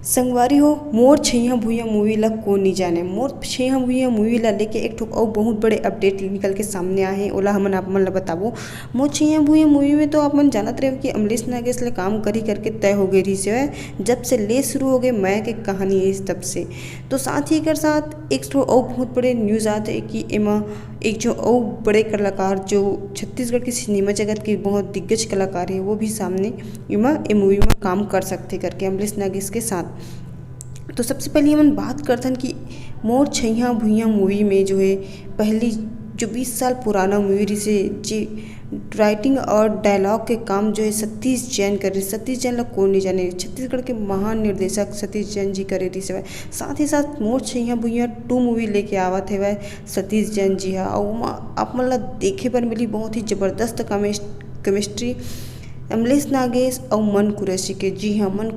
संगवारी हो मोर छैया भुइयां मूवी ला कौन नहीं जाने। मोर छैया भुइयां मूवी ला लेके एक ठो और बहुत बड़े अपडेट निकल के सामने आए हैं। ओला हमन आप मन ला बताबो। मोर छैया भुइयां मूवी में तो आप मन जानत रहे कि अमरीश नागेश ले काम करी करके तय हो गई रही से जब से ले शुरू हो गए मैं के कहानी है तब से। तो साथ ही कर साथ एक ठो और बहुत बड़े न्यूज़ आते हैं कि एमा एक जो और बड़े कलाकार जो छत्तीसगढ़ के सिनेमा जगत के बहुत दिग्गज कलाकार है वो भी सामने ए मूवी में काम कर सकते करके अमरीश नागेश के साथ। तो सबसे पहले हम बात करते कि मोर छैया भुइयां मूवी में जो है पहली जो 20 साल पुराना मूवी रही से जी राइटिंग और डायलॉग के काम जो है सतीश जैन कर रहे। सतीश जैन ला कौन नहीं जाने, छत्तीसगढ़ के महान निर्देशक सतीश जैन जी करे रही से। साथ ही साथ मोर छैया भुइयां 2 मूवी लेके आवत है वह सतीश जैन जी है और आप मन ला देखे पर मिली बहुत ही ज़बरदस्त केमिस्ट्री अमरीश नागेश और मन कुरैशी के। जी हाँ, मन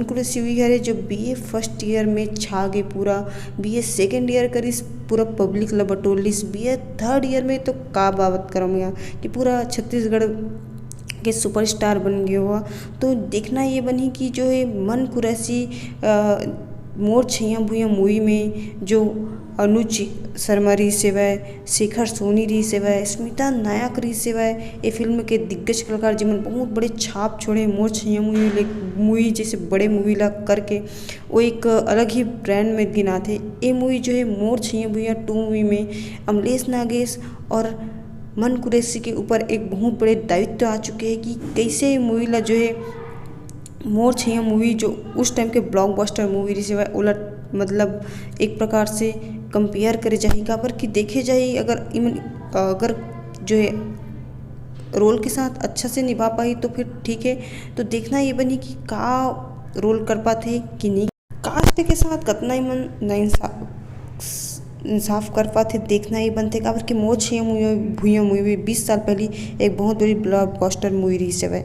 कुरैशी हुई है जो बीए फर्स्ट ईयर में छा गए पूरा, बीए सेकेंड ईयर करीस पूरा पब्लिक ला बटोलिस, बीए थर्ड ईयर में तो का बात करम यहाँ कि पूरा छत्तीसगढ़ के सुपरस्टार बन गया हुआ। तो देखना ये बनी कि जो है मन कुरैशी मोर छैया भुइयां मूवी में जो अनुज शर्मा रही से वह, शेखर सोनी रही से वह, स्मिता नायक रही से वह, ये फिल्म के दिग्गज कलाकार जिन्होंने बहुत बड़े छाप छोड़े मोर छैया मूवी जैसे बड़े मूवी ला करके वो एक अलग ही ब्रांड में गिनाते। ये मूवी जो है मोर छैया भुइयां 2 मूवी में अमरीश नागेश और मन कुरैशी के ऊपर एक बहुत बड़े दायित्व आ चुके हैं कि कैसे मूवी ला जो है मोर छैया मूवी जो उस टाइम के ब्लॉकबस्टर मूवी रही से उलट मतलब एक प्रकार से कंपेयर करे जाएगा पर कि देखे जाए अगर जो है रोल के साथ अच्छा से निभा पाई तो फिर ठीक है। तो देखना ये बनी कि का रोल कर पाते कि नहीं, कास्ट के साथ कितना ही मन ना इंसाफ कर पाते देखना ही बनते का कि मोर छैया भुइयां मूवी 20 साल पहले एक बहुत बड़ी ब्लॉकबस्टर मूवी रही से।